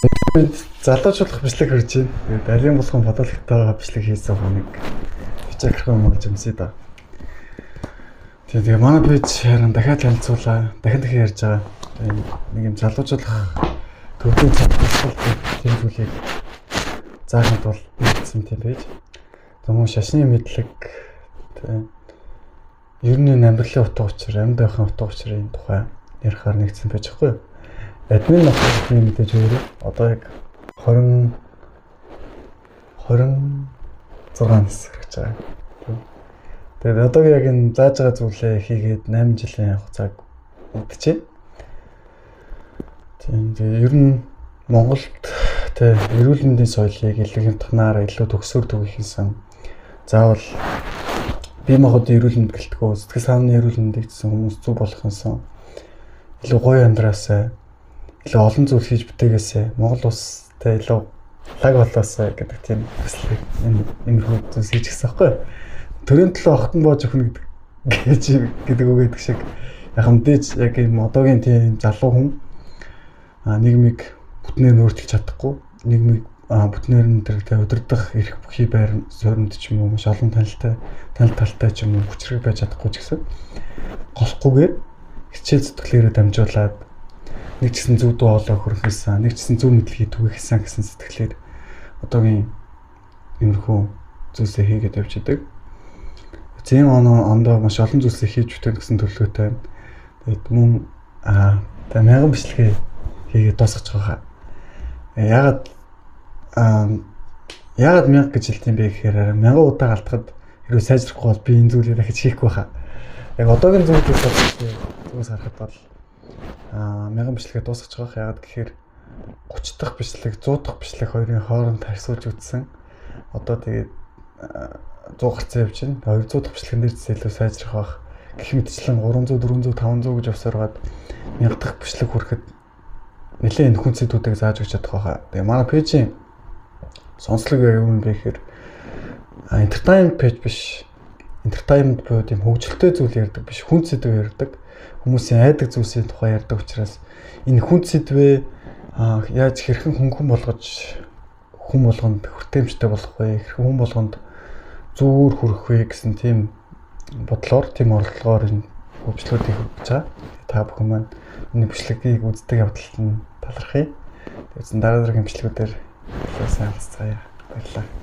Бид залуучуулах бичлэг хийж байна. Тэгээд алийн болгон бодлоготойгоо бичлэг хийсэн хүнийг бичээхрэх юм болж юмсэй да. Тэгээ манай пэйж харин дахиад танилцуулаа. Дахин ярьж байгаа. Нэг юм залуучуулах төвийн чадвар тийм зүйлийг заахад бол бичсэн тийм пэйж. Тэмүүн шашны мэдлэг ер нь амьдралын утга учир, амьд байхын утга учирын тухай ярихаар нэгдсэн пэйж байхгүй юу? Админ нөхцөлний мэдээж өөрөө одоо яг 26 нас хэрэгж байгаа. Тэгээд одоо яг энэ зааж байгаа зүйлээ хийгээд 8 жилийн хугацааг үдчихэ. Тэгээд ер нь Монголд эрүүл мэндийн соёлыг илүү хямдханаар илүү төгсөөр түгэх хийсэн. Заавал бие махбодын эрүүл мэнд гэлтгөө сэтгэл санааны эрүүл мэндийг гэсэн хүмүүс зүг болох юмсан. Илүү гоё амьдраасаа илүү олон зүйл хийж бүтээгээсээ Монгол улстай илүү лаг болоосаа гэдэг тийм хүслийг энэ хүмүүс хийчихсэн байхгүй. Төрийн төлөө охтон боож өгнө гэдэг үг гэдэг шиг яг мэдээж яг юм одоогийн тийм залуу хүн нийгмийг бүтнээр өөрчилж чадахгүй, нийгмийг бүтнээр нь тэр удирдах эрх бүхий байр суурьнд ч юм уу маш олон танил талтай ч юм уу хүчрэг байж чадахгүй ч гэсэн голохгүйгээр хичээл зүтгэлээрээ дамжуулаад нэг ч гэсэн зөв дуу хоолой хөрөх гэсэн, нэг ч гэсэн зөв мэдлэгийг түгэх гэсэн сэтгэлээр одоогийн иймэрхүү зүйлсээ хийгээд явж идэг. Зэм ондоо маш олон зүйлсээ хийж бүтэн гэсэн төлөвлөгөөтэй байна. Тэгээд мөн мянган бичлэгээ хийгээд дуусгаж байгаа. Яагаад мянга гэж хэлдэм бэ гэхээр мянган удаа алдахад хэрвээ сайжрахгүй бол би энэ зүйлээ дахиж хийхгүй хаа. Яг одоогийн зүйлээс харахад бол мянган бичлэгээ дуусгаж байгаа. Яагаад гэхээр 30 дахь бичлэг, 100 дахь бичлэг хоёрын хооронд харьцуулж үзсэн. Одоо тэгээд 100 гарцаа явж байна. 200 дахь бичлэгэн дээр илүү сайжрах байх. Гэх мэтчлэн 300, 400, 500 гэж явсараад 1000 дахь бичлэг хүрэхэд нэлээд энэ хүн зэдүүдийг зааж өгч чадах байхаа. Тэгээ манай пэйжийн сонслог юм бэ гэхээр entertainment page биш. Entertainment буюу тийм хөгжилтэй зүйл ярьдаг биш. Хүн зэдв ярьдаг. Хүмүүсийн айдаг зүйлсийн тухай ярьдаг учраас энэ хүн зэдвээ яаж хэрхэн хүн болгож хүн болгонд хүртээмжтэй болох вэ? Хэрхэн хүн болгонд зүгээр хүрэх вэ гэсэн тийм бодлоор, тийм орлогоор энэ хөгжлүүдийг хийж байгаа. Та бүхэн маань энэ бичлэгийг үздэг явдалд нь талархъя. Тэгээд дараа дараагийн бичлэгүүдээр сайн уулзцаая. Баярлалаа.